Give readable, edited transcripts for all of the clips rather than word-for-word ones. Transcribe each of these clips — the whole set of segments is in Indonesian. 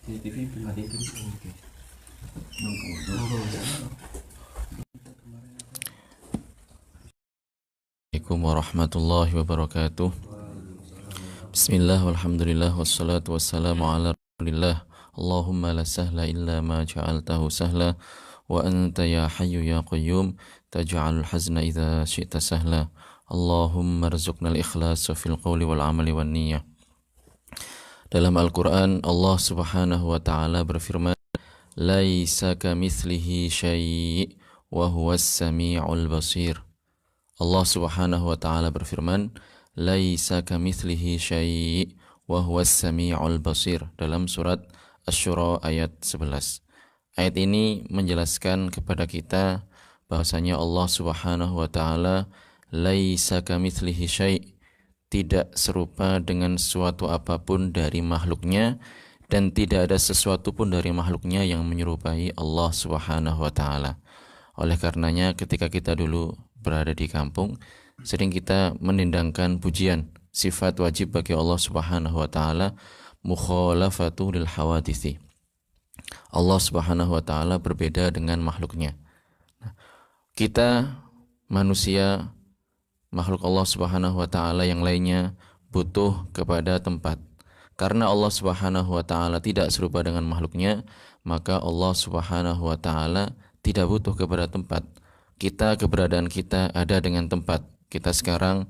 Assalamualaikum warahmatullahi wabarakatuh. Bismillah walhamdulillah wassalatu wassalamu ala rasulillah. Allahumma la sahla illa ma ja'altahu sahla wa anta ya hayyu ya qayyum taj'alul hazna idza syi'ta sahla. Allahumma rzuqnal ikhlasa fil qawli wal amali wan niyyah. Dalam Al-Quran Allah subhanahu wa ta'ala berfirman, laisa kamitslihi syai' wa huwas sami'ul basir. Allah subhanahu wa ta'ala berfirman, laisa kamitslihi syai' wa huwas sami'ul basir, dalam surat Asy-Syura ayat 11. Ayat ini menjelaskan kepada kita bahwasanya Allah subhanahu wa ta'ala laisa kamitslihi syai', tidak serupa dengan suatu apapun dari makhluknya, dan tidak ada sesuatu pun dari makhluknya yang menyerupai Allah subhanahu wa ta'ala. Oleh karenanya ketika kita dulu berada di kampung, sering kita menindangkan pujian, sifat wajib bagi Allah subhanahu wa ta'ala, mukhalafatu lil hawadithi. Allah subhanahu wa ta'ala berbeda dengan makhluknya. Kita manusia, makhluk Allah subhanahu wa ta'ala yang lainnya butuh kepada tempat. Karena Allah subhanahu wa ta'ala tidak serupa dengan makhluknya, maka Allah subhanahu wa ta'ala tidak butuh kepada tempat. Kita, keberadaan kita ada dengan tempat. Kita sekarang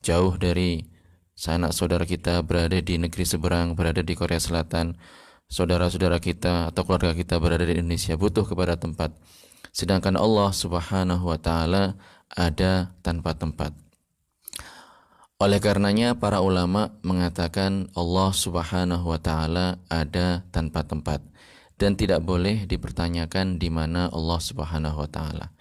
jauh dari sanak saudara kita, berada di negeri seberang, berada di Korea Selatan. Saudara-saudara kita atau keluarga kita berada di Indonesia, butuh kepada tempat. Sedangkan Allah subhanahu wa ta'ala ada tanpa tempat. Oleh karenanya para ulama mengatakan Allah subhanahu wa ta'ala ada tanpa tempat, dan tidak boleh dipertanyakan di mana Allah subhanahu wa ta'ala.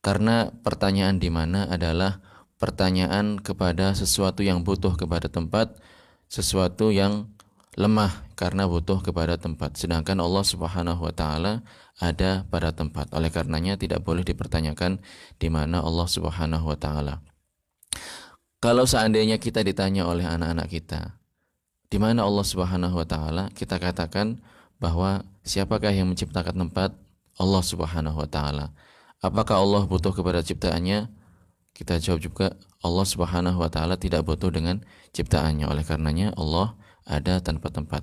Karena pertanyaan di mana adalah pertanyaan kepada sesuatu yang butuh kepada tempat, sesuatu yang lemah karena butuh kepada tempat. Sedangkan Allah subhanahu wa ta'ala ada pada tempat. Oleh karenanya tidak boleh dipertanyakan di mana Allah subhanahu wa ta'ala. Kalau seandainya kita ditanya oleh anak-anak kita, di mana Allah subhanahu wa ta'ala, kita katakan bahwa siapakah yang menciptakan tempat? Allah subhanahu wa ta'ala. Apakah Allah butuh kepada ciptaannya? Kita jawab juga, Allah subhanahu wa ta'ala tidak butuh dengan ciptaannya. Oleh karenanya Allah ada tanpa tempat.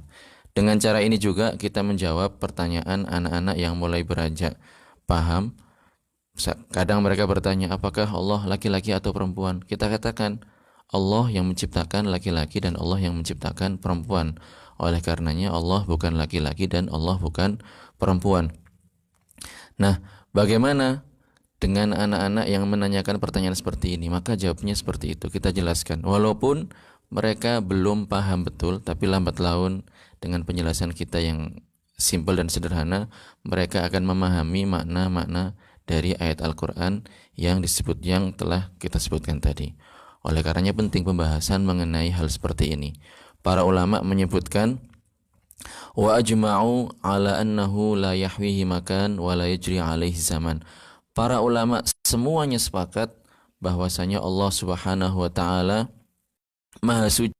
Dengan cara ini juga kita menjawab pertanyaan anak-anak yang mulai beranjak paham. Kadang mereka bertanya, apakah Allah laki-laki atau perempuan? Kita katakan Allah yang menciptakan laki-laki dan Allah yang menciptakan perempuan. Oleh karenanya Allah bukan laki-laki dan Allah bukan perempuan. Nah, bagaimana dengan anak-anak yang menanyakan pertanyaan seperti ini? Maka jawabnya seperti itu, kita jelaskan. Walaupun mereka belum paham betul, tapi lambat laun dengan penjelasan kita yang simpel dan sederhana, mereka akan memahami makna-makna dari ayat Al-Quran yang telah kita sebutkan tadi. Oleh karenanya penting pembahasan mengenai hal seperti ini. Para ulama menyebutkan, wa ajma'u ala annahu la yahwihi makan wa la yajri alaihi zaman. Para ulama semuanya sepakat bahwasanya Allah subhanahu wa ta'ala Maha suci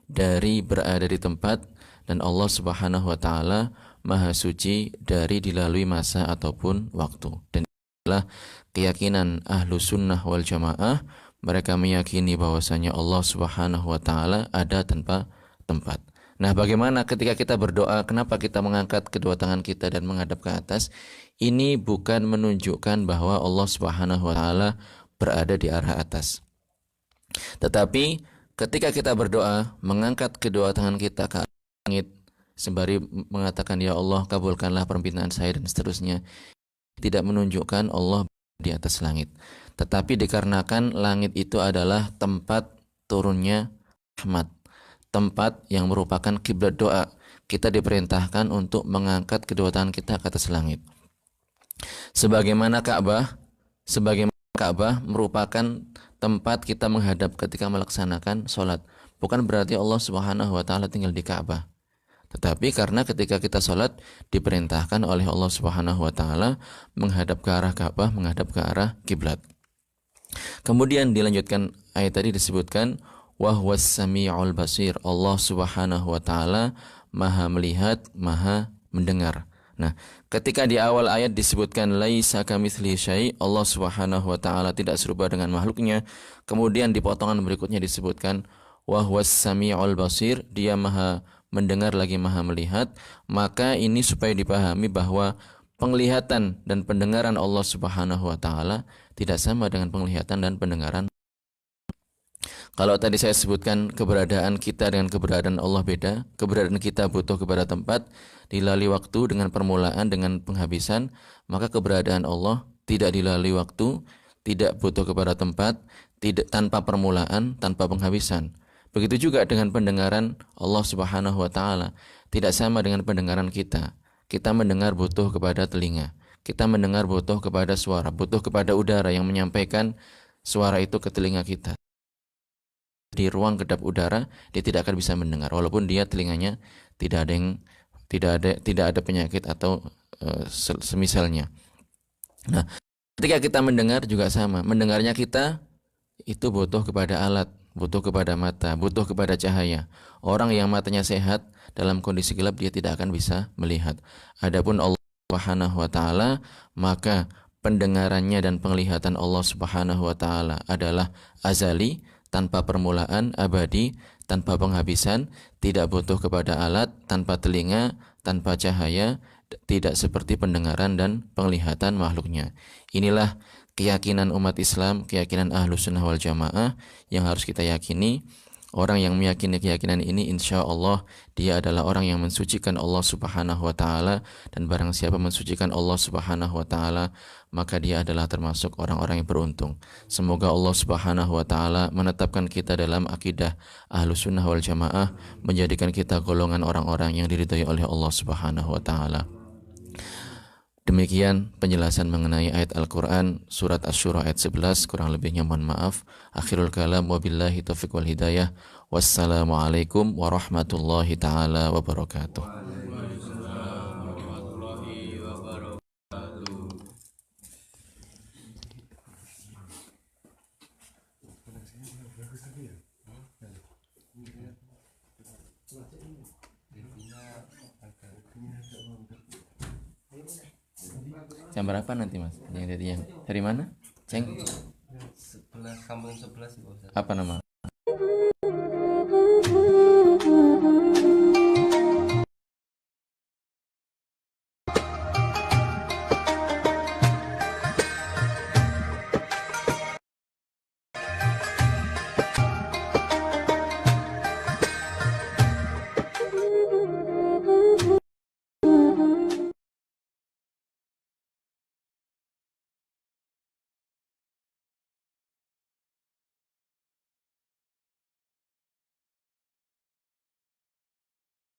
dari berada di tempat, dan Allah subhanahu wa ta'ala Maha suci dari dilalui masa ataupun waktu. Dan inilah keyakinan ahlu sunnah wal jamaah. Mereka meyakini bahwasanya Allah subhanahu wa ta'ala ada tanpa tempat. Nah, bagaimana ketika kita berdoa, kenapa kita mengangkat kedua tangan kita dan menghadap ke atas? Ini bukan menunjukkan bahwa Allah subhanahu wa ta'ala berada di arah atas. Tetapi ketika kita berdoa, mengangkat kedua tangan kita ke langit sembari mengatakan, ya Allah kabulkanlah permintaan saya dan seterusnya, tidak menunjukkan Allah di atas langit. Tetapi dikarenakan langit itu adalah tempat turunnya rahmat, tempat yang merupakan kiblat doa, kita diperintahkan untuk mengangkat kedua tangan kita ke atas langit. Sebagaimana Ka'bah merupakan tempat kita menghadap ketika melaksanakan sholat. Bukan berarti Allah subhanahu wa ta'ala tinggal di Ka'bah. Tetapi karena ketika kita sholat diperintahkan oleh Allah subhanahu wa ta'ala menghadap ke arah Ka'bah, menghadap ke arah kiblat. Kemudian dilanjutkan ayat tadi disebutkan, wa huwas sami'ul basir. Allah subhanahu wa ta'ala maha melihat, maha mendengar. Nah, ketika di awal ayat disebutkan laisa kamitslihi syai', Allah Subhanahu wa taala tidak serupa dengan makhluknya. Kemudian di potongan berikutnya disebutkan wa huwas samiul basir, dia maha mendengar lagi maha melihat. Maka ini supaya dipahami bahwa penglihatan dan pendengaran Allah Subhanahu wa taala tidak sama dengan penglihatan dan pendengaran. Kalau tadi saya sebutkan keberadaan kita dengan keberadaan Allah beda, keberadaan kita butuh kepada tempat, dilalui waktu dengan permulaan, dengan penghabisan, maka keberadaan Allah tidak dilalui waktu, tidak butuh kepada tempat, tidak tanpa permulaan, tanpa penghabisan. Begitu juga dengan pendengaran Allah Subhanahu wa taala, tidak sama dengan pendengaran kita. Kita mendengar butuh kepada telinga. Kita mendengar butuh kepada suara, butuh kepada udara yang menyampaikan suara itu ke telinga kita. Di ruang kedap udara dia tidak akan bisa mendengar walaupun dia telinganya tidak ada penyakit atau semisalnya. Nah, ketika kita mendengar juga sama, mendengarnya kita itu butuh kepada alat, butuh kepada mata, butuh kepada cahaya. Orang yang matanya sehat dalam kondisi gelap dia tidak akan bisa melihat. Adapun Allah Subhanahu wa taala, maka pendengarannya dan penglihatan Allah Subhanahu wa taala adalah azali, tanpa permulaan, abadi, tanpa penghabisan, tidak butuh kepada alat, tanpa telinga, tanpa cahaya, tidak seperti pendengaran dan penglihatan makhluknya. Inilah keyakinan umat Islam, keyakinan Ahlus Sunnah wal Jamaah yang harus kita yakini. Orang yang meyakini keyakinan ini, insya Allah dia adalah orang yang mensucikan Allah Subhanahu wa taala, dan barang siapa mensucikan Allah Subhanahu wa taala, maka dia adalah termasuk orang-orang yang beruntung. Semoga Allah Subhanahu wa taala menetapkan kita dalam akidah Ahlus Sunnah wal Jamaah, menjadikan kita golongan orang-orang yang diridhai oleh Allah Subhanahu wa taala. Demikian penjelasan mengenai ayat Al-Quran surat Asy-Syura ayat 11, kurang lebihnya mohon maaf. Akhirul kalam, wabillahi taufiq wal hidayah. Wassalamualaikum warahmatullahi taala wabarakatuh. Jam berapa nanti mas? Yang dari mana? Ceng? Sebelah kampung sebelah sih. Apa nama?